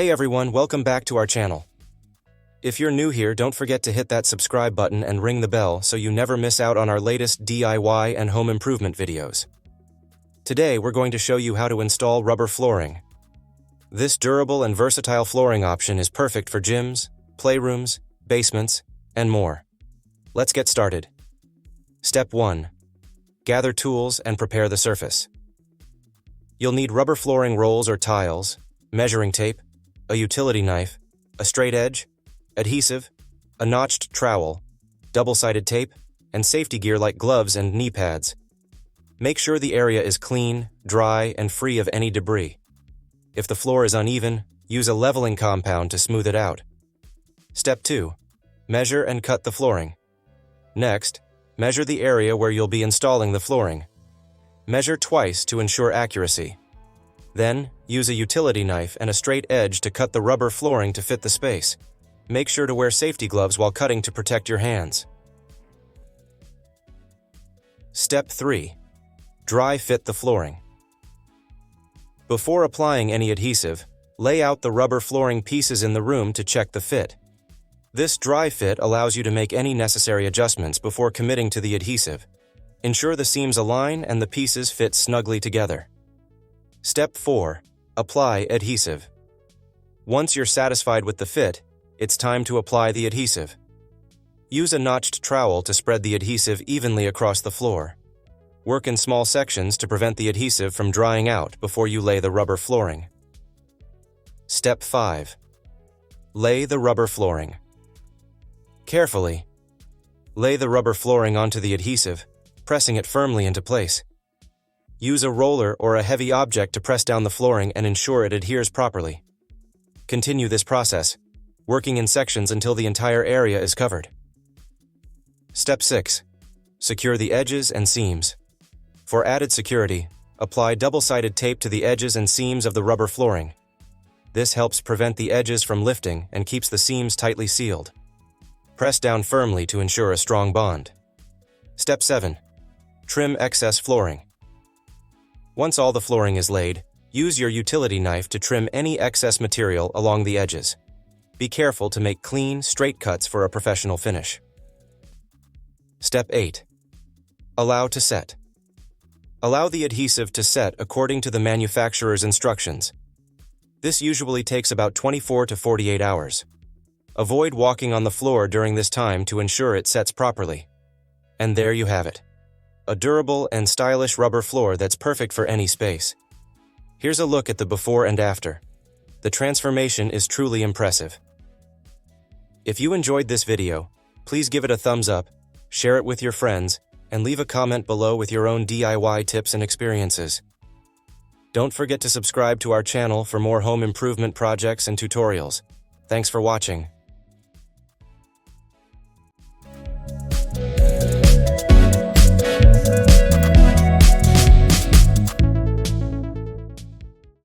Hey everyone, welcome back to our channel. If you're new here, don't forget to hit that subscribe button and ring the bell so you never miss out on our latest DIY and home improvement videos. Today we're going to show you how to install rubber flooring. This durable and versatile flooring option is perfect for gyms, playrooms, basements, and more. Let's get started. Step 1. Gather tools and prepare the surface. You'll need rubber flooring rolls or tiles, measuring tape, a utility knife, a straight edge, adhesive, a notched trowel, double-sided tape, and safety gear like gloves and knee pads. Make sure the area is clean, dry, and free of any debris. If the floor is uneven, use a leveling compound to smooth it out. Step 2. Measure and cut the flooring. Next, measure the area where you'll be installing the flooring. Measure twice to ensure accuracy. Then, use a utility knife and a straight edge to cut the rubber flooring to fit the space. Make sure to wear safety gloves while cutting to protect your hands. Step 3. Dry fit the flooring. Before applying any adhesive, lay out the rubber flooring pieces in the room to check the fit. This dry fit allows you to make any necessary adjustments before committing to the adhesive. Ensure the seams align and the pieces fit snugly together. Step 4. Apply adhesive. Once you're satisfied with the fit, it's time to apply the adhesive. Use a notched trowel to spread the adhesive evenly across the floor. Work in small sections to prevent the adhesive from drying out before you lay the rubber flooring. Step 5. Lay the rubber flooring. Carefully, lay the rubber flooring onto the adhesive, pressing it firmly into place. Use a roller or a heavy object to press down the flooring and ensure it adheres properly. Continue this process, working in sections until the entire area is covered. Step 6. Secure the edges and seams. For added security, apply double-sided tape to the edges and seams of the rubber flooring. This helps prevent the edges from lifting and keeps the seams tightly sealed. Press down firmly to ensure a strong bond. Step 7. Trim excess flooring. Once all the flooring is laid, use your utility knife to trim any excess material along the edges. Be careful to make clean, straight cuts for a professional finish. Step 8. Allow to set. Allow the adhesive to set according to the manufacturer's instructions. This usually takes about 24 to 48 hours. Avoid walking on the floor during this time to ensure it sets properly. And there you have it. A durable and stylish rubber floor that's perfect for any space. Here's a look at the before and after. The transformation is truly impressive. If you enjoyed this video, please give it a thumbs up, share it with your friends, and leave a comment below with your own DIY tips and experiences. Don't forget to subscribe to our channel for more home improvement projects and tutorials. Thanks for watching.